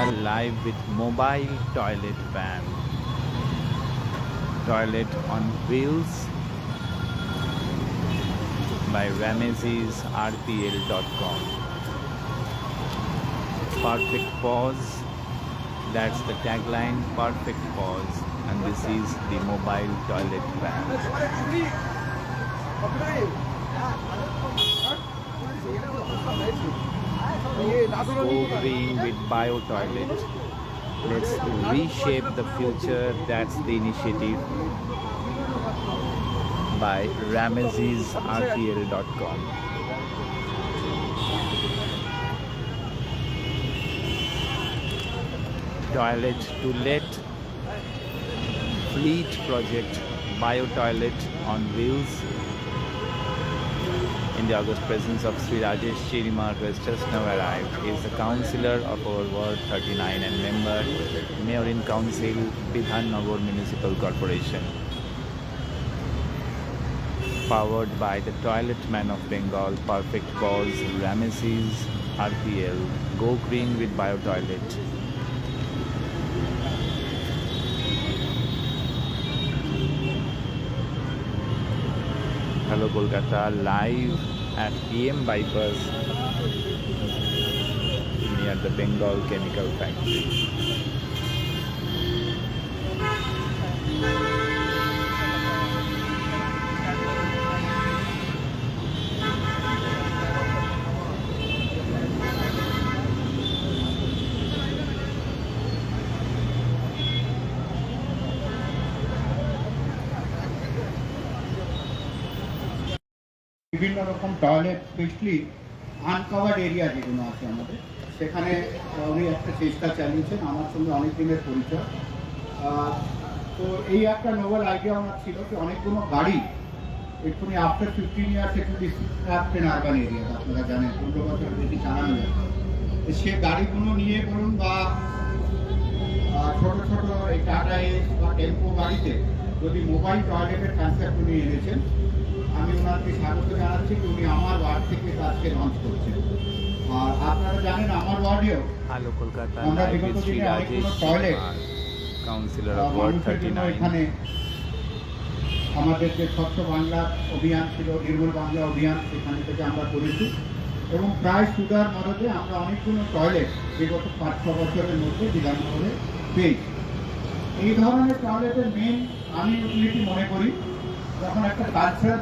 live with mobile toilet van. Toilet on wheels by ramesesrpl.com. Perfect pause. That's the tagline. Perfect pause. And this is the mobile toilet van. Go green with bio toilet. Let's reshape the future. That's the initiative by ramesesrpl.com. Toilet to let fleet project bio toilet on wheels in the august presence of Sri Rajesh Chirima, who has just now arrived. He is the councillor of our Ward 39 and member, Mayor in Council, Bidhan Nagar Municipal Corporation. Powered by the Toilet Man of Bengal, Perfect Pause, Rameses RPL, Go Green with Bio Toilet. Hello Kolkata, live at PM Bypass near the Bengal Chemical Factory. বিভিন্ন রকম toilet specially uncovered area যেগুলো আছে আমাদের সেখানে উনি একটা চেষ্টা চালিয়েছেন। আমার সঙ্গে অনেক দিনের পরিচয়। তো এই একটা নোবেল আইডিয়া আমার ছিল যে অনেকগুলো গাড়ি এক্ষুনি আফটার 15 ইয়ার্স একটু ডিস্ট্রাক্ট ইন আরবান এরিয়া, আপনারা জানেন 15 বছর বেশি চালানো যায়। সে গাড়িগুলো নিয়ে বলুন বা ছোট ছোট এই টাটা এস বা টেম্পো গাড়িতে যদি মোবাইল টয়লেটের কনসেপ্ট উনি এনেছেন, আমি ওনাকে স্বাগত জানাচ্ছি। উনি আমার ওয়ার্ড থেকে আজকে লঞ্চ করছেন। আর আপনারা জানেন আমার ওয়ার্ডেও আমরা বিগত দিনে অনেকগুলো টয়লেট কাউন্সিলর অফ ওয়ার্ড 39 এখানে আমাদের যে স্বচ্ছ বাংলা অভিযান ছিল, নির্মল বাংলা অভিযান, সেখানে থেকে আমরা করেছি এবং প্রায় সুদার মদতে আমরা অনেকগুলো টয়লেট বিগত 5-6 বছরের মধ্যে বিধানসভায় পেয়েছি। এই ধরনের টয়লেটের মেন আমি ইউটিলিটি মনে করি যখন একটা কালচারাল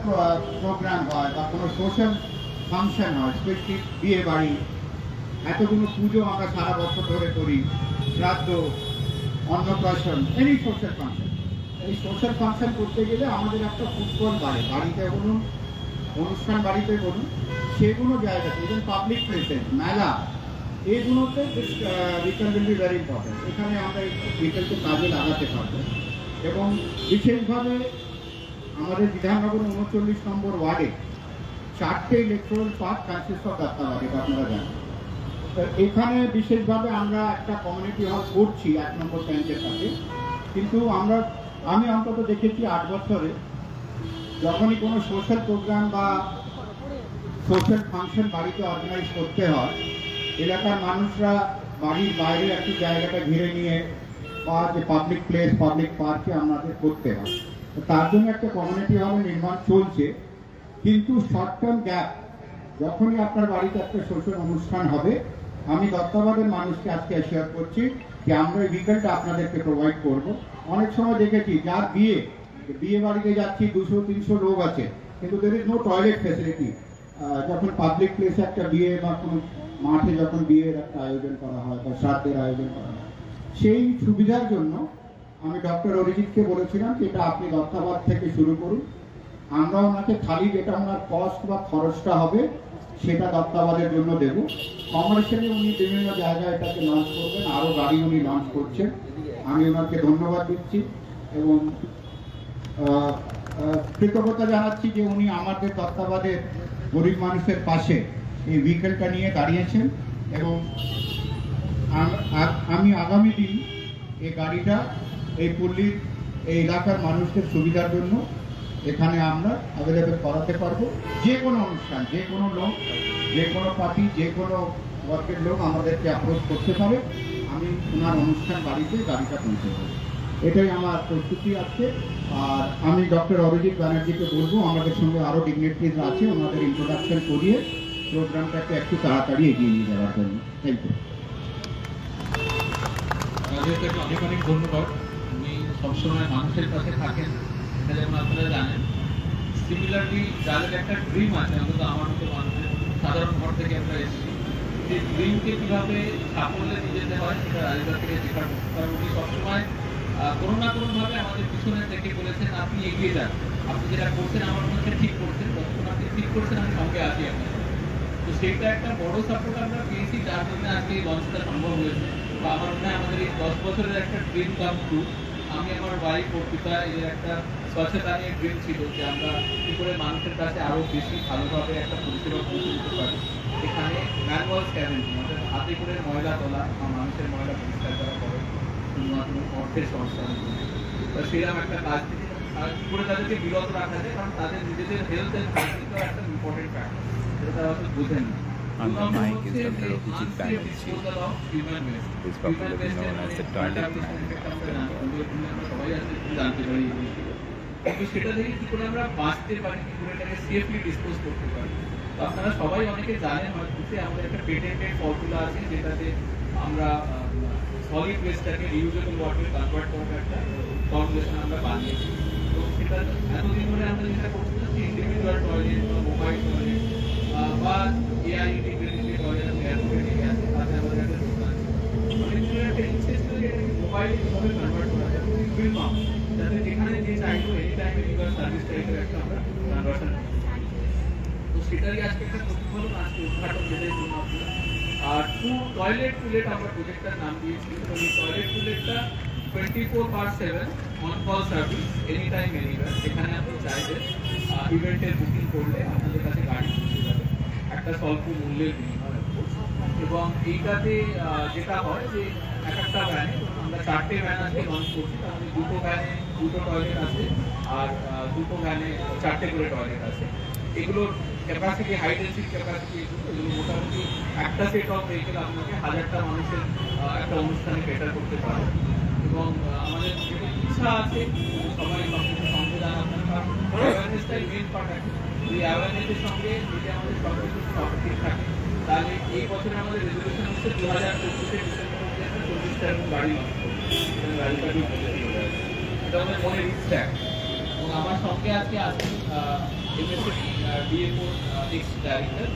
প্রোগ্রাম হয় বা কোনো সোশ্যাল ফাংশন হয়, স্পেশালি বিয়ে বাড়ি, এতগুলো পুজো আমরা সারা বছর ধরে করি, শ্রাদ্ধ, অন্নপ্রাশন, এনি সোশ্যাল ফাংশন। এই সোশ্যাল ফাংশন করতে গেলে আমাদের একটা ফুটবল বাড়ে, বাড়িতে বলুন, অনুষ্ঠান বাড়িতে বলুন, সেগুলো জায়গাতে ইভেন পাবলিক প্লেসেস, মেলা, এইগুলোতে বিকেল উইল বি ভেরি ইম্পর্টেন্ট। এখানে আমরা বিকেলকে কাজে লাগাতে পারবো এবং বিশেষভাবে আমাদের বিধাননগর 39 নম্বর ওয়ার্ডে 4টে ইলেকট্রাল পার্ক কনসিস্ট অফ দাত্তাবাড়ি, আপনারা জানেন। এখানে বিশেষভাবে আমরা একটা কমিউনিটি হল করছি 1 নম্বর ব্যাংকের সাথে, কিন্তু আমি অন্তত দেখেছি 8 বছরে যখনই কোনো সোশ্যাল প্রোগ্রাম বা সোশ্যাল ফাংশন বাড়িতে অর্গানাইজ করতে হয়, এলাকার মানুষরা বাড়ির বাইরে একটু জায়গাটা ঘিরে নিয়ে বা যে পাবলিক প্লেস, পাবলিক পার্কে আমাদের করতে হয়। তার জন্য একটা কমিউনিটি হল নির্মাণ চলছে, কিন্তু শর্ট টার্ম গ্যাপ যখনই আপনার বাড়িতে একটা সোশ্যাল অনুষ্ঠান হবে, আমি দত্তাবাদের মানুষকে আজকে শেয়ার করছি যে আমরা এই বিকেলটা আপনাদেরকে প্রোভাইড করব। অনেক সময় দেখেছি যার বিয়ে বাড়িতে যাচ্ছি 200-300 লোক আছে, কিন্তু there is no toilet facility. যখন পাবলিক প্লেসে একটা বিয়ে বা কোনো মাঠে যখন বিয়ের একটা আয়োজন করা হয় বা শ্রাদ্ধের আয়োজন করা হয়, সেই সুবিধার জন্য আমি ডক্টর অরিজিৎকে বলেছিলাম যে এটা আপনি দত্তাবাদ থেকে শুরু করুন। আমরা ওনাকে খালি যেটা ওনার কস্ট বা খরচটা হবে সেটা দত্তাবাদের জন্য দেব। কমার্শিয়ালি উনি বিভিন্ন জায়গায় এটাকে লঞ্চ করবেন, আরও গাড়ি উনি লঞ্চ করছেন। আমি ওনাকে ধন্যবাদ দিচ্ছি এবং কৃতজ্ঞতা জানাচ্ছি যে উনি আমাদের দত্তাবাদের গরিব মানুষের পাশে এই উইকেলটা নিয়ে দাঁড়িয়েছেন এবং আমি আগামী দিন এই গাড়িটা এই পল্লীর এই এলাকার মানুষদের সুবিধার জন্য এখানে আমরা অ্যাভেলেবেল করাতে পারবো। যে কোনো অনুষ্ঠান, যে কোনো লোক, যে কোনো পার্টি, যে কোনো ওয়ার্কের লোক আমাদেরকে অ্যাপ্রোচ করতে পারে। আমি ওনার অনুষ্ঠান বাড়িতে গাড়িটা পৌঁছে দেবো। এটাই আমার প্রস্তুতি আছে। আর আমি ডক্টর অরিজিৎ ব্যানার্জিকে বলবো আমাদের সঙ্গে আরও ডিগনিটারিজ আছে, ওনাদের ইন্ট্রোডাকশন করিয়ে প্রোগ্রামটাকে একটু তাড়াতাড়ি এগিয়ে নিয়ে যাওয়ার জন্য। Thank you. রাজেশকে অনেক অনেক ধন্যবাদ। উনি সবসময় মানুষের কাছে থাকেন, এটা যেমন আপনারা জানেন। সিমিলারলি যাদের একটা ড্রিম আছে, অন্তত আমার মতো মানুষের সাধারণ ঘর থেকে আমরা এসেছি, সেই ড্রিমকে কীভাবে সাফল্যে নিয়ে যেতে হয় সেটা রাজেশ থেকে শেখার মতো। কারণ উনি সবসময় কোনো না কোনোভাবে আমাদের পিছনে থেকে বলেছেন আপনি এগিয়ে যান, আপনি যেটা করছেন আমার মনে হচ্ছে ঠিক করছেন, যতক্ষণ আপনি ঠিক করছেন আমি সঙ্গে আছি আপনার। তো সেইটা একটা বড় সাপোর্ট আমরা পেয়েছি, যার জন্য আজকে এই লঞ্চটা সম্ভব হয়েছে। বা আমার মনে হয় আমাদের এই 10 বছরের একটা ড্রিম কাম ট্রু। আমি আমার ওয়াইফ অর্পিতা এদের একটা স্বচ্ছতা নিয়ে ড্রিম ছিল যে আমরা কী করে মানুষের কাছে আরও বেশি ভালোভাবে একটা পরিষেবা পৌঁছে দিতে পারি। এখানে ম্যানুয়াল স্ক্যাভেঞ্জিং, অর্থাৎ হাতে করে ময়লা তোলা বা মানুষের ময়লা পরিষ্কার করা করে শুধুমাত্র অর্থের সংস্থান, সেরকম একটা কাজ থেকে আর কী করে তাদেরকে বিরত রাখা যায়, কারণ তাদের নিজেদের হেলথ অ্যান্ড হেলথের একটা ইম্পর্টেন্ট ফ্যাক্টর, যেটা তারা হয়তো বোঝেন না। On the mic is Dr. Abhijit Banerjee, who is popularly known as the toilet man of Bengal. কিন্তু সেটা থেকে কি করে আমরা বাঁচতে পারি, কি করে এটাকে সেফলি ডিসপোজ করতে পারি। তো আপনারা সবাই অনেকে জানেন হয়তো যে আমাদের একটা পেটেন্টেড ফর্মুলা আছে, যেটাতে আমরা সলিড ওয়েস্টটাকে রিউজেবল ওয়াটারে কনভার্ট করার একটা ফর্মুলেশন আমরা বানিয়েছি। তো সেটা এতদিন ধরে আমরা যেটা করছিলাম যে ইন্ডিভিজুয়াল টয়লেট বা মোবাইল টয়লেট বা এআই ইন্টিগ্রেটেড টয়লেট আছে, তাতে আমাদের একটা দোকান আছে। অনেকগুলো একটা ইচ্ছে ছিল যে এটাকে মোবাইলে কীভাবে কনভার্ট করা যায়, ফিল্ম যাতে যেখানে যে চাইবো এনি টাইমে রিভার সার্ভিস টাইপের একটা আমরা কনভার্সন। তো সেটারই আজকে একটা প্রতিফলন, আজকে উদ্ঘাটন যেটাই জন্য আপনারা। আর টয়লেট টুলেট আমরা প্রজেক্টটার নাম দিয়েছি। তো এই টয়লেট টুলেটটা 24/7 on call service, any time anywhere. যেখানে আপনি চাইবেন ইভেন্টের বুকিং করলে আপনাদের কাছে গাড়ি পৌঁছে যাবে একটা স্বল্প মূল্যের বিনিময়ে। এবং এইটাতে যেটা হয় যে এক একটা ভ্যানে আমরা 4টে ভ্যান আজকে লঞ্চ করছি, তার মধ্যে 2টো ভ্যানে 2টো টয়লেট আছে আর 2টো ভ্যানে 4টে করে টয়লেট আছে। এগুলোর ক্যাপাসিটি, হাই ডেন্সিটি ক্যাপাসিটি এগুলো মোটামুটি একটা সেট অফ ভেহিকেল আপনাকে 1000টা মানুষের একটা অনুষ্ঠানে বেটার করতে পারে। এবং আমাদের যেটা ইচ্ছা আছে সবাই সংবিধান আপনার অ্যাওয়ারনেসটাই মেন পার্ট আছে। এই অ্যাওয়ারনেসের সঙ্গে যদি আমাদের সব কিছু সব ঠিক থাকে, তাহলে এই বছরে আমাদের রেজলিউশন হচ্ছে 2025-এর ডিসেম্বর মধ্যে একটা 40টা গাড়ি লঞ্চ করবো। এটা আমাদের মনের ইচ্ছা। এবং আমার সঙ্গে আজকে আছেন MSSC DFO ex director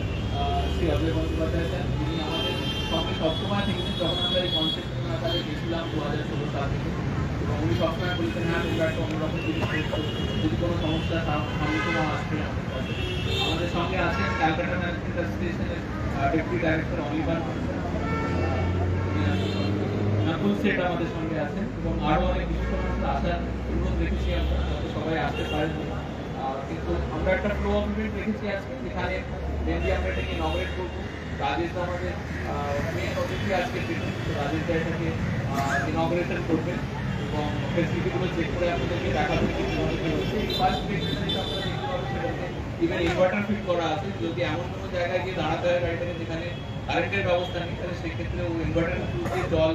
Shri Ajay Bandyopadhyay sir. তিনি আমাদের সঙ্গে সবসময় থেকেছেন যখন আমরা এই কনসেপ্ট আকারে গেছিলাম 2016 সাল থেকে। এবং উনি সবসময় বলতেন হ্যাঁ তোমরা একটা অন্যরকম জিনিস করছো, যদি কোনো সমস্যা সম্মুখীন আসবে আমাদের কাছে। আমাদের সঙ্গে আছেন ক্যালকাটা ম্যানেজমেন্ট অ্যাসোসিয়েশনের deputy director Anirban Nakul set আমাদের সঙ্গে আছেন। এবং আরও অনেক বিশিষ্ট মানুষের আসার অনুরোধ রেখেছি আমরা, যাতে সবাই আসতে পারেন। কিন্তু আমরা একটা ফ্লো অফ ইভেন্ট রেখেছি আজকে, যেখানে মেনলি আমরা এটাকে ইনঅগ্রেট করবো। রাজেশ আমাদের মেন অতিথি আজকে, রাজেশ এটাকে ইনঅগ্রেশন করবেন এবং ফেসিলিটিগুলো চেক করে আপনাদেরকে দেখাবেন কি কীভাবে কী হচ্ছে। এই ফার্স্ট যেটা আপনারা দেখতে পাবেন সেটাতে ইভেন ইনভার্টার ফিট করা আছে। যদি এমন কোনো জায়গায় গিয়ে দাঁড়াতে হয় গাড়িটাকে যেখানে কারেন্টের ব্যবস্থা নেই, তাহলে সেক্ষেত্রে ও ইনভার্টার দিয়ে জল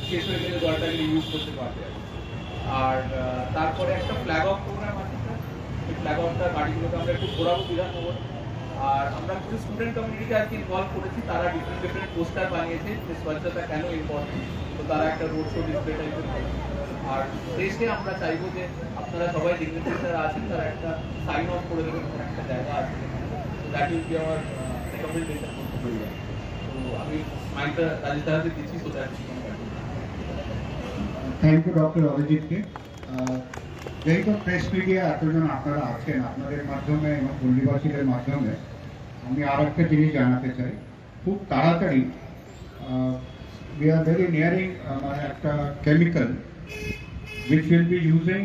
শেষ হয়ে গেলে জলটাকে ইউজ করতে পারবে। আর তারপরে একটা ফ্ল্যাগ অফ প্রোগ্রাম আছে, এই ফ্ল্যাগ অফটা গাড়িগুলোকে আমরা একটু ঘোরাবো বিধাননগর। আর আমরা কিছু স্টুডেন্ট কমিউনিটিকে আজকে ইনভলভ করেছি, তারা ডিফারেন্ট পোস্টার বানিয়েছে যে স্বচ্ছতা কেন ইম্পর্টেন্ট। তো তারা একটা রোড শো ডিসপ্লে টাইপের করে। আর শেষে আমরা চাইবো যে আপনারা সবাই ডিগনিটারিরা আছেন, তারা একটা সাইন অফ করে দেবেন, একটা জায়গা আছে, that will be our recommendation. তো আমি মাইকটা রাজেশ দাদাকে দিচ্ছি, so that thank you doctor অরিজিৎকে। যেহেতু প্রেস মিডিয়া এতজন আপনারা আছেন, আপনাদের মাধ্যমে এবং পল্লীবাসীদের মাধ্যমে আমি আর একটা জিনিস জানাতে চাই। খুব তাড়াতাড়ি we are very nearing একটা chemical which will be using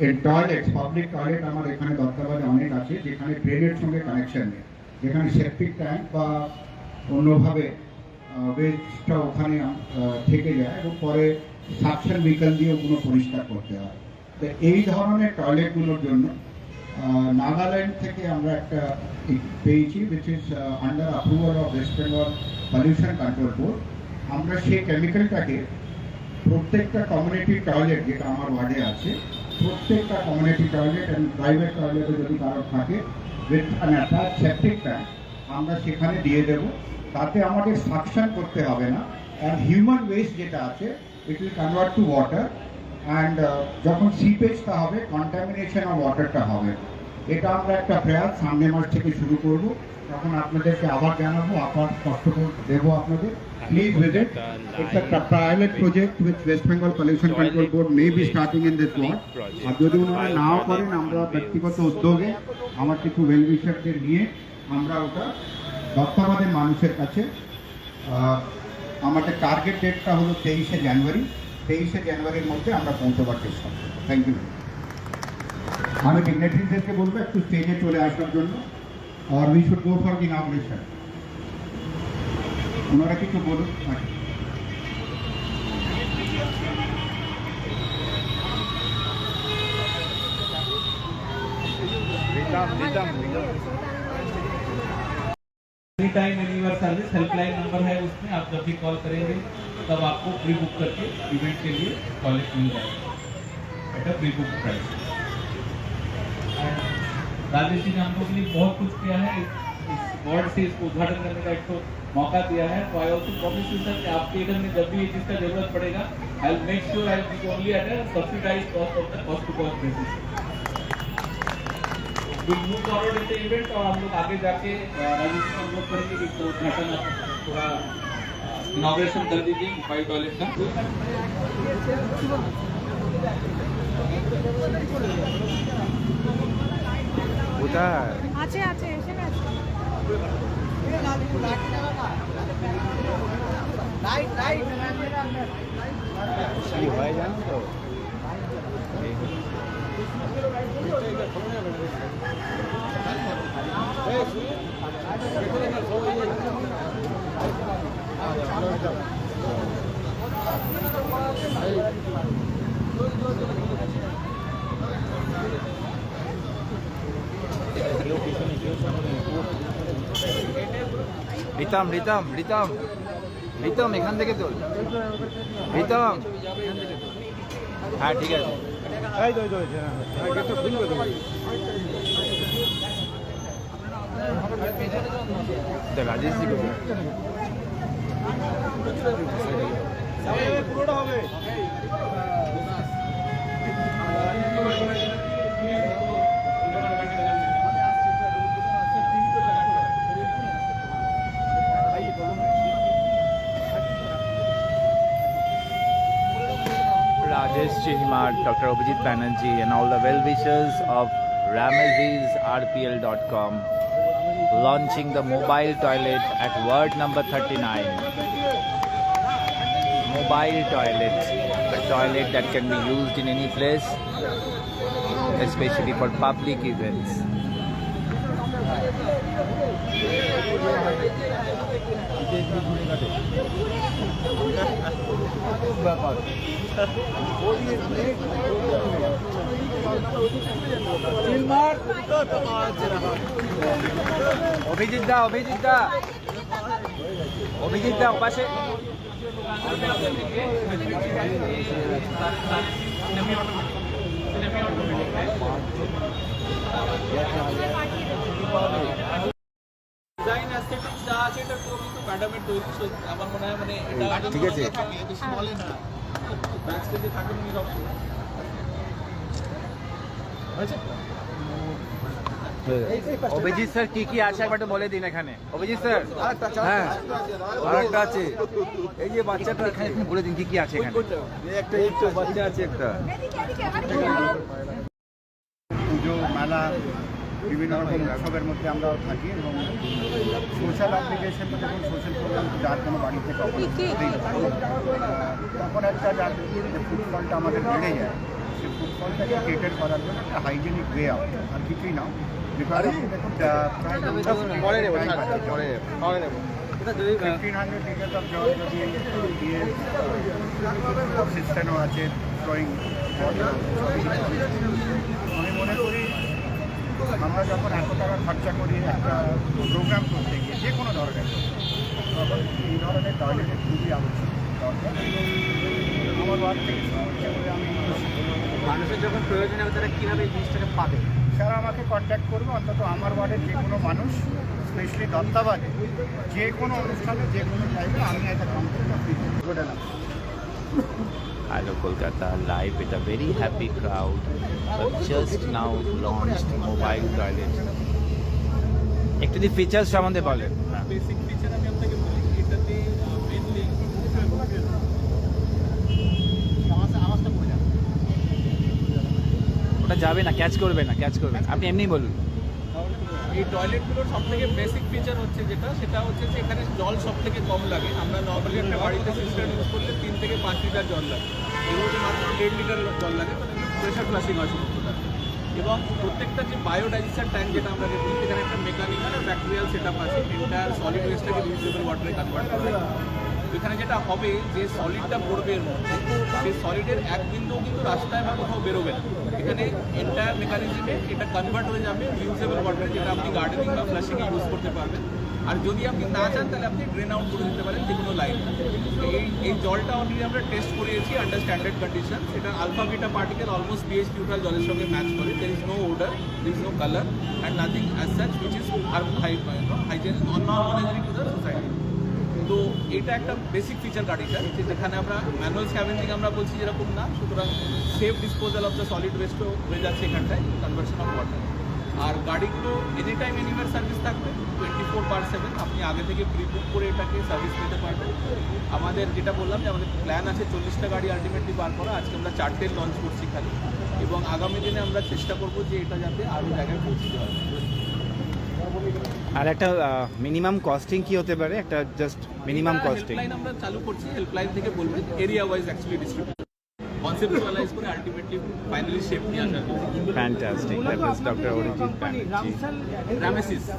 in toilets, public toilet আমার এখানে দত্তাবাদে অনেক আছে, যেখানে ড্রেনের সঙ্গে কানেকশন নেই, যেখানে সেপটিক ট্যাঙ্ক বা অন্যভাবে ওয়েস্টটা ওখানে থেকে যায় এবং পরে সাকশন ভিকেল দিয়ে ওগুলো পরিষ্কার করতে হয়। তো এই ধরনের টয়লেটগুলোর জন্য নাগাল্যান্ড থেকে আমরা একটা পেয়েছি which is under approval of West Bengal pollution control board. আমরা সেই কেমিক্যালটাকে প্রত্যেকটা কমিউনিটি টয়লেট যেটা আমার ওয়ার্ডে আছে, প্রত্যেকটা কমিউনিটি টয়লেট অ্যান্ড প্রাইভেট টয়লেটে যদি কারো থাকে with an attach septic tank আমরা সেখানে দিয়ে দেবো। তাতে আমাদের সাকশন করতে হবে না, অ্যান্ড হিউম্যান ওয়েস্ট যেটা আছে it will convert to water, and যখন সিপেজটা হবে কন্টামিনেশন অফ ওয়াটারটা হবে। এটা আমরা একটা প্রয়াস সামনের মাস থেকে শুরু করব, তখন আপনাদেরকে আবার জানাবো, আবার কষ্ট দেবো আপনাদের। Please visit. It's a pilot project which West Bengal Pollution Control Board may be starting in this ward. আর যদি ওনারা নাও করেন, আমরা ব্যক্তিগত উদ্যোগে আমার কিছু ওয়েল উইশারদের নিয়ে আমরা ওটা দত্তাবাদের মানুষের কাছে, আমাদের টার্গেট ডেটটা হলো 23শে জানুয়ারি। 23শে জানুয়ারির মধ্যে আমরা পৌঁছবার চেষ্টা করব। Thank you. আমি ডিগনেটারিদেরকে বলবো একটু স্টেজে চলে আসার জন্য, আর we should go for the inauguration. ওনারা কিছু বলুন। Any time anywhere service helpline number है, उसमें आप जब भी कॉल करेंगे तब आपको प्री बुक करके इवेंट के लिए टॉयलेट मिल जाएगा at a pre book price. Rajesh ji ने हम लोग के लिए बहुत कुछ किया है, इस वार्ड से इसको उद्घाटन करने का एक तो मौका दिया है। तो I also promise you sir कि आपके इधर में जब भी ये चीज़ का जरूरत पड़ेगा, I will make sure I will only at a subsidised cost of the cost to cost basis. Will move forward in the event, और हम लोग आगे जाके राजेश जी को अनुरोध करेंगे कि इसको उद्घाटन आप थोड़ा इनॉग्रेशन कर दीजिए मोबाइल टॉयलेट का। আছে আছে এসে গেছে। কি হয় জানো তো, রিতম রিতম রিতম রিতম এখান থেকে তোল, রিতম। হ্যাঁ ঠিক আছে। রাজেশ জি পুরোটা হবে। Rajesh Chihimar, Dr. Abhijit Banerjee, and all the well-wishers of ramesesrpl.com launching the mobile toilet at ward number 39. Mobile toilet, a toilet that can be used in any place, especially for public events. Abhijit দা অভিজিৎ দা অভিজিৎ দা ওপাশে design aesthetics যা আছে এটা পুরো কিন্তু প্যান্ডামেন্ট তৈরি, আমার মনে হয় মানে এটা ঠিক আছে। বেশি বলে না ব্যাক স্টেজে থাকে না সব আচ্ছা। অভিজিৎ স্যার কি কি আছে একবার বলে দিন এখানে। অভিজিৎ স্যার হ্যাঁ আরেকটা আছে, এই যে বাচ্চাটা এখানে বলে দিন কি কি আছে এখানে। একটা বাচ্চা আছে একটা পুজো মেলা বিভিন্ন রকম উৎসবের মধ্যে আমরা থাকি, এবং সোশ্যাল অ্যাপ্লিকেশন যখন সোশ্যাল প্রোগ্রাম যার কোনো বাড়ি থেকে তখন একটা যার ফুটফলটা আমাদের বেড়ে যায়, সেই ফুটফলটাকে কেটার করার জন্য একটা হাইজেনিক ওয়ে আউট, আর কিছুই না। বিকজ আপনি দেখুন প্রায় 1500 লিটার অফ জল যদি দিয়ে সিস্টেমও আছে, ফ্লোয়িং, আমি মনে করি আমরা যখন এত টাকা খরচা করি একটা প্রোগ্রাম করতে গিয়ে যে কোনো ধরনের তখন এই ধরনের টয়লেটের খুবই আবশ্যক দরকার। আমার ওয়ার্ড থেকে শুরু হচ্ছে বলে আমি মানুষের যখন প্রয়োজন হবে তারা কীভাবে এই জিনিসটাকে পাবে? স্যার আমাকে কন্ট্যাক্ট করবে, অন্তত আমার ওয়ার্ডের যে কোনো মানুষ, স্পেশালি দত্তাবাদে যে কোনো অনুষ্ঠানে যে কোনো টাইমে আমি একটা কমপ্লেন্ট করে না। Hello Kolkata, live with a very happy crowd. Just now launched mobile toilet. একটু দি ফিচার্স সম্বন্ধে বলেন। বেসিক ফিচার আমি আপনাকে বলি, এটাতে মেনলি ওটা যাবে না, ক্যাচ করবে না, ক্যাচ করবে না। আপনি এমনি বলুন। এই টয়লেটগুলোর সব থেকে বেসিক ফিচার হচ্ছে সেটা হচ্ছে যে এখানে জল সব থেকে কম লাগে। আমরা নর্মালি একটা বাড়িতে সিস্টেম ইউজ করলে 3 থেকে 5 লিটার জল লাগে, এগুলোতে মাত্র 1.5 লিটার জল লাগে, মানে প্রেশার ফ্লাশিং হয় সমস্তটা। এবং প্রত্যেকটা যে বায়োডাইজেশন ট্যাঙ্ক যেটা আমরা দেখি, এখানে একটা মেকানিক্যাল আর ব্যাকটেরিয়াল সেট আপ আছে। এন্টায়ার সলিড ওয়েস্টটাকে রিউজেবল ওয়াটারে কনভার্ট করা হয়। এখানে যেটা হবে যে সলিডটা পড়বে এর মধ্যে, সেই সলিডের এক বিন্দুও কিন্তু রাস্তায় বা কোথাও বেরোবে না। এখানে এন্টায়ার মেকানিজমে এটা কনভার্ট হয়ে যাবে রিউজেবল ওয়াটারে, যেটা আপনি গার্ডেনিং বা ফ্লাশিংয়ে ইউজ করতে পারবেন। আর যদি আপনি না চান তাহলে আপনি ড্রেন আউট করে দিতে পারেন যে কোনো লাইন। এই জলটা অলরেডি আমরা টেস্ট করিয়েছি আন্ডার স্ট্যান্ডার্ড কন্ডিশন। এটা alpha beta particle almost pH neutral জলের সঙ্গে ম্যাচ করে। There is no odour, there is no colour and nothing as such which is hygiene non hygienic to the society. তো এটা একটা basic feature গাড়িটার, যেখানে আমরা ম্যানুয়াল স্ক্যাভেঞ্জিং আমরা বলছি যেরকম না, সুতরাং safe disposal of the solid ওয়েস্টও হয়ে যাচ্ছে এখানটায়, কনভার্সন অফ ওয়াটার। আর গাড়িগুলো এনি টাইম এনিওয়ার সার্ভিস থাকবে 24/7। আপনি আগে থেকে প্রি বুক করে এটাকে সার্ভিস নিতে পারবেন। আমাদের যেটা বললাম যে আমাদের প্ল্যান আছে 40টা গাড়ি আলটিমেটলি বার করা। আজকে আমরা 4টে লঞ্চ করছি খালি, এবং আগামী দিনে আমরা চেষ্টা করব যে এটা যাতে আরও জায়গায় পৌঁছতে হয়। আর একটা মিনিমাম কস্টিং কি হতে পারে? একটা জাস্ট মিনিমাম কস্টিং হেল্পলাইন আমরা চালু করছি, হেল্পলাইন থেকে বলবেন area wise actually distribute conceptualise করে আলটিমেটলি ফাইনালি শেপ নিয়ে আসার জন্য। Fantastic, that is doctor Arijit Banerjee.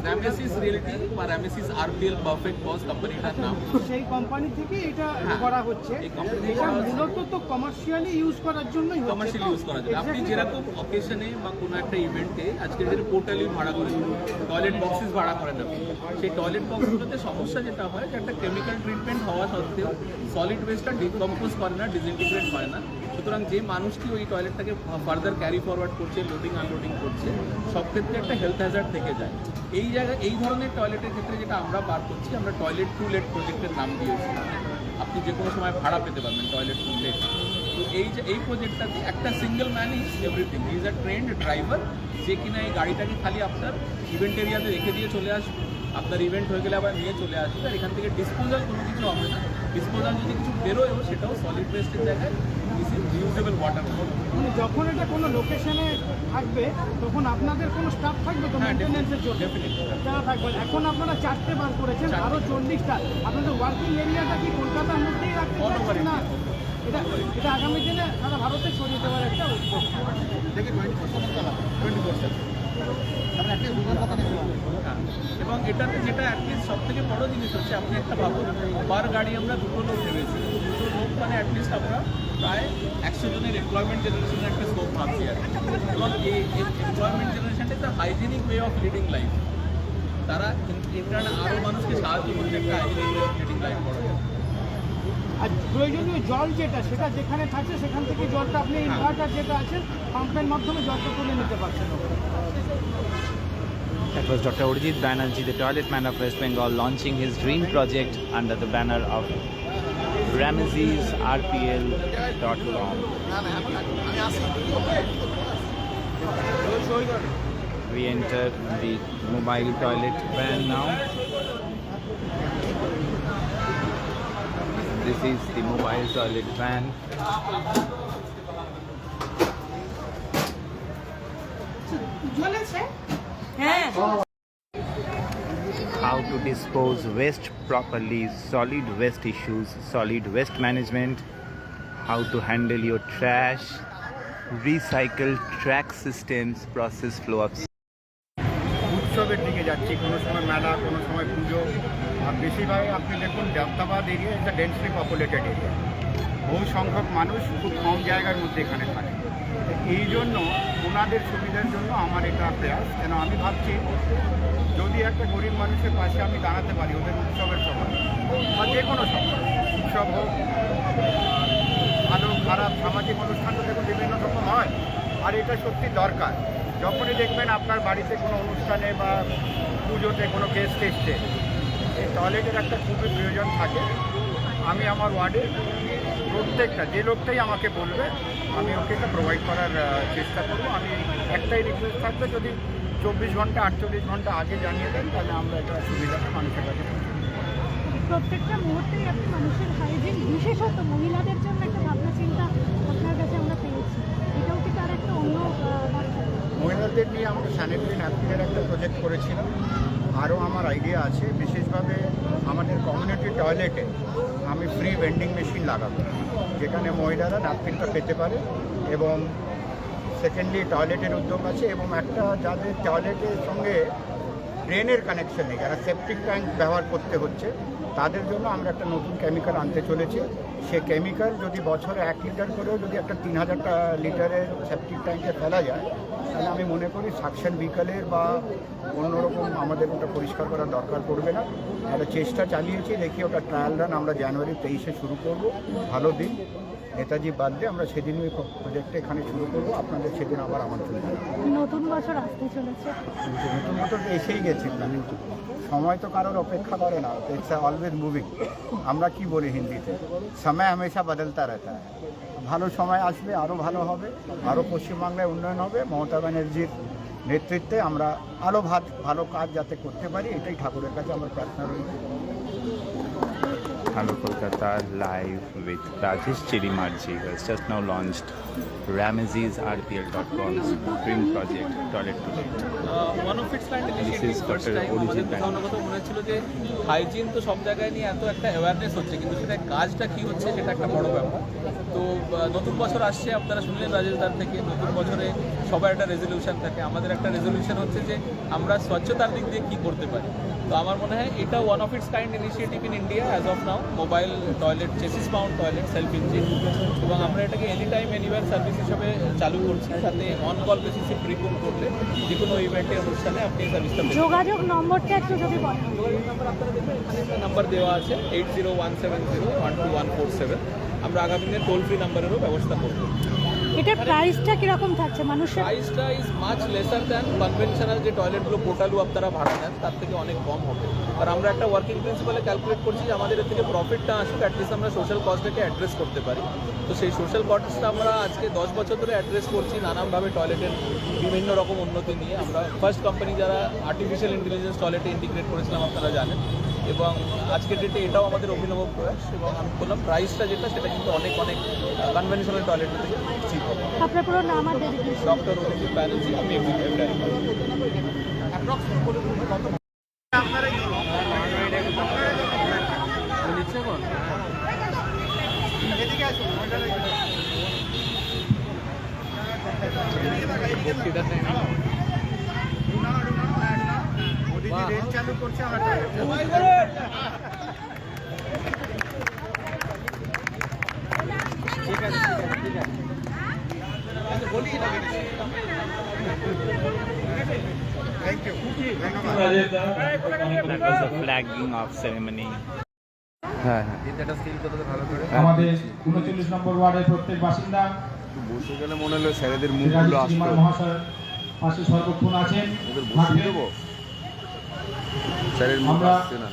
Ramesses reality বা রামেসিস আরপিএল পারফেক্ট পজ কোম্পানিটার নাম। সেই কোম্পানি থেকে এটা করা হচ্ছে। এই কোম্পানি এটা মূলত তো কমার্শিয়ালি ইউজ করার জন্যই হচ্ছে। কমার্শিয়াল ইউজ করা যায়। আপনি যেরকম অকেশনে বা কোনো একটা ইভেন্টে আজকে যে পোর্টালি ভাড়া করে টয়লেট বক্সেস ভাড়া করেন আপনি, সেই টয়লেট বক্সগুলোতে সমস্যা যেটা হয় যে একটা কেমিক্যাল ট্রিটমেন্ট হওয়া সত্ত্বেও সলিড ওয়েস্টটা ডিকম্পোজ করে না, ডিসইন্টিগ্রেট হয় না। সুতরাং যে মানুষটি ওই টয়লেটটাকে ফার্দার ক্যারি ফরওয়ার্ড করছে, লোডিং আনলোডিং করছে, সব ক্ষেত্রে একটা হেলথ হ্যাজার্ড থেকে যায়। এই জায়গায় এই ধরনের টয়লেটের ক্ষেত্রে যেটা আমরা বার করছি, আমরা টয়লেট টু লেট প্রজেক্টের নাম দিয়েছি। আপনি যে কোনো সময় ভাড়া পেতে পারবেন টয়লেট টু লেট। তো এই প্রজেক্টটাতে একটা single man is everything, is a trend driver, যে কিনা এই গাড়িটাকে খালি আপনার ইভেন্ট এরিয়াতে রেখে দিয়ে চলে আসবে। আপনার ইভেন্ট হয়ে গেলে আবার নিয়ে চলে আসবে। আর এখান থেকে ডিসপোজাল কোনো কিছু হবে না। ডিসপোজাল যদি কিছু বেরোয়ও সেটাও সলিড ওয়েস্টের জায়গায় রিউজেবল ওয়াটার। মানে যখন এটা কোনো লোকেশনে থাকবে তখন আপনাদের কোনো স্টাফ থাকবে তো মেইনটেনেন্সের জন্য? যারা থাকবে। এখন আপনারা 4টে বার করেছেন, আরও 40টা। আপনাদের ওয়ার্কিং এরিয়াটা কি কলকাতার মধ্যেই রাখতে চাচ্ছেন না? এটা আগামী দিনে সারা ভারতে ছড়িয়ে দেওয়ার একটা উদ্যোগ। এবং এটাতে যেটা অ্যাটলিস্ট সব থেকে বড় জিনিস হচ্ছে, আপনি একটা ভাবুন, পার গাড়ি আমরা 2টো লোক ভেবেছি। 2টো লোক মানে অ্যাটলিস্ট আমরা প্রায় 100 জনের এমপ্লয়মেন্ট জেনারেশনের একটা স্কোপ ভাবছি আর। এবং এই এমপ্লয়মেন্ট জেনারেশনটা একটা hygienic way of leading life. তারা ইন্টার্ন আরও মানুষকে সাহায্য করছে একটা hygienic way of leading life করা। আর প্রয়োজনীয় জল যেটা সেটা যেখানে থাকে সেখান থেকে জলটা আপনি ইনভার্টার যেটা আছে পাম্পের মাধ্যমে জলটা তুলে নিতে পারছেন। That was Dr. Arijit Banerjee, the toilet man of West Bengal, launching his dream project under the banner of ramesesrpl.com. We enter the mobile toilet van now. This is the mobile toilet van. How to dispose waste properly, solid waste issues, solid waste management, how to handle your trash, recycle track systems, process flow of উৎসবের দিকে যাচ্ছি, কোনো সময় মেলা, কোনো সময় পুজো। আর বেশিরভাগ আপনি দেখুন দত্তাবাদ এরিয়া একটা ডেন্সলি পপুলেটেড এরিয়া, বহু সংখ্যক মানুষ খুব কম জায়গার মধ্যে এখানে থাকে। এই জন্য ওনাদের সুবিধার জন্য আমার এটা প্রয়াস। কেন আমি ভাবছি যদি একটা গরিব মানুষের পাশে আমি দাঁড়াতে পারি ওদের উৎসবের সময় বা যে কোনো সময়, উৎসব হোক, ভালো খারাপ সামাজিক অনুষ্ঠান তো দেখুন বিভিন্ন রকম হয়, আর এটা সত্যি দরকার। যখনই দেখবেন আপনার বাড়িতে কোনো অনুষ্ঠানে বা পুজোতে কোনো গেস্ট এসছে, এই টয়লেটের একটা খুবই প্রয়োজন থাকে। আমি আমার ওয়ার্ডে প্রত্যেকটা যে লোকটাই আমাকে বলবে আমি ওকে এটা প্রোভাইড করার চেষ্টা করব। আমি একটাই রিকোয়েস্ট থাকবে, যদি 24 ঘন্টা 48 ঘন্টা আগে জানিয়ে দেন তাহলে আমরা এটা সুবিধাটা মানুষের কাছে পৌঁছে দেব। প্রত্যেকটা মুহূর্তেই আপনি মানুষের হাইজিন, বিশেষত মহিলাদের জন্য একটা ভাবনা চিন্তা আপনার কাছে আমরা পেয়েছি, এটাও কি তার একটা অন্য বার্তা? মহিলাদের নিয়ে আমরা স্যানিটারি ন্যাপকিনের একটা প্রজেক্ট করেছিলাম। আরও আমার আইডিয়া আছে, বিশেষভাবে আমাদের কমিউনিটি টয়লেটে আমি ফ্রি ভেন্ডিং মেশিন লাগাবো, যেখানে মহিলারা ন্যাপকিনটা পেতে পারে। এবং সেকেন্ডলি টয়লেটের উদ্যোগ আছে, এবং একটা যাদের টয়লেটের সঙ্গে ড্রেনের কানেকশন নেই, যারা সেপটিক ট্যাঙ্ক ব্যবহার করতে হচ্ছে, তাদের জন্য আমরা একটা নতুন কেমিক্যাল আনতে চলেছি। সে কেমিক্যাল যদি বছরে 1 লিটার করেও যদি একটা 3000 লিটারের সেপটিক ট্যাঙ্কে ফেলা যায়, তাহলে আমি মনে করি সাকশন বিকালের বা অন্যরকম আমাদের ওটা পরিষ্কার করার দরকার পড়বে না। একটা চেষ্টা চালিয়েছি, দেখি ওটা ট্রায়াল রান আমরা জানুয়ারি 23-এ শুরু করব। ভালো দিন, নেতাজি বার্থডে, আমরা সেদিন ওই প্রজেক্টটা এখানে শুরু করব। আপনাদের সেদিন আবার আমন্ত্রণ জানাবো। নতুন বছর আসতে চলেছে, নতুন বছর তো এসেই গেছে, সময় তো কারোর অপেক্ষা করে না, ইটস অলওয়েজ মুভিং। আমরা কি বলি হিন্দিতে, সময় হামেশা বদলতা রহতা হ্যায়। ভালো সময় আসবে, আরও ভালো হবে, আরও পশ্চিমবাংলায় উন্নয়ন হবে। মমতা ব্যানার্জির নেতৃত্বে আমরা আরও ভালো কাজ যাতে করতে পারি, এটাই ঠাকুরের কাছে আমার প্রার্থনা রয়েছে। Hello Kolkata, live with Rajesh Chirimarji, who has just now launched RamesesRPL.com's dream project, Toilet to Date. One of its kind This is Qatar origin কোথাও না কোথাও মনে হচ্ছিল যে হাইজিন তো সব জায়গায় নিয়ে এত একটা অ্যাওয়ারনেস হচ্ছে, কিন্তু সেটা কাজটা কী হচ্ছে সেটা একটা বড় ব্যাপার। তো নতুন বছর আসছে, আপনারা শুনলেন রাজেশ দার থেকে, নতুন বছরে সবার একটা রেজলিউশন থাকে। আমাদের একটা রেজলিউশন হচ্ছে যে আমরা স্বচ্ছতার দিক দিয়ে কী করতে পারি। তো আমার মনে হয় এটা one of its kind initiative in India as of now. Mobile toilet, chassis Mount toilet, self engine, এবং আমরা এটাকে এনি টাইম এনিওয়ার সার্ভিস হিসাবে চালু করছি, যাতে অন কল বেসিসে প্রি বুক করলে যে কোনো ইভেন্টের অনুষ্ঠানে আপনি এই সার্ভিসটা পেতে পারেন। যোগাযোগ নম্বরটা একটু যদি বলেন। যোগাযোগ নাম্বার আপনারা দেখবেন, এখানে একটা নাম্বার দেওয়া আছে 8017012147। আমরা আগামী দিনে টোল ফ্রি নাম্বারেরও ব্যবস্থা করবো। এটার প্রাইসটা কিরকম থাকছে মানুষের? প্রাইসটা is much lesser than conventional যে টয়লেটগুলো পোর্টালও আপনারা ভাড়া নেন তার থেকে অনেক কম হবে। আর আমরা একটা ওয়ার্কিং প্রিন্সিপালে ক্যালকুলেট করছি যে আমাদের এর থেকে প্রফিটটা আসুক, অ্যাটলিস্ট আমরা সোশ্যাল কস্টটাকে অ্যাড্রেস করতে পারি। তো সেই সোশ্যাল কস্টটা আমরা আজকে 10 বছর ধরে অ্যাড্রেস করছি নানানভাবে, টয়লেটের বিভিন্ন রকম উন্নতি নিয়ে। আমরা ফার্স্ট কোম্পানি যারা আর্টিফিশিয়াল ইন্টেলিজেন্স টয়লেটে ইন্টিগ্রেট করেছিলাম, আপনারা জানেন, এবং আজকের ডেটে এটাও আমাদের অভিনব প্রয়াস। এবং আমি বললাম প্রাইসটা যেটা সেটা কিন্তু অনেক অনেক কনভেনশনাল টয়লেটের থেকে চিপ হবে। আপনার পুরো নাম আর ডেডিকেশন? ডক্টর অভিজিৎ ব্যানার্জি, আমি এক্সিকিউটিভ ডাইরেক্টর। মোদিজি রেল চালু করছে, আমরা ঠিক আছে ঠিক আছে। থ্যাংক ইউ, ধন্যবাদ। That was the flagging of ceremony. হ্যাঁ হ্যাঁ, আমাদের 39 নম্বর ওয়ার্ডের প্রত্যেক বাসিন্দা বসে গেলে মনে হলো স্যারেদের শ্রী মুখগুলো রাজেশ আসতো। কুমার মহাশয় পাশে সর্বক্ষণ আছেন। ওদের বসিয়ে দেবো, স্যারের মুখ আমরা আসছে না।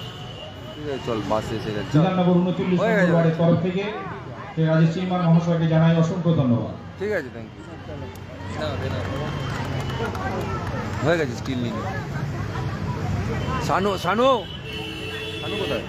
ঠিক আছে, চল বাসে এসে গেছে। বিধাননগর 39 হয়ে নম্বর গেছে। ওয়ার্ডের তরফ থেকে শ্রী রাজেশ কুমার মহাশয়কে জানাই অসংখ্য ধন্যবাদ। ঠিক আছে, থ্যাংক ইউ। হয়ে গেছে, স্টিল নিয়ে শানু শানু শানু কোথায়?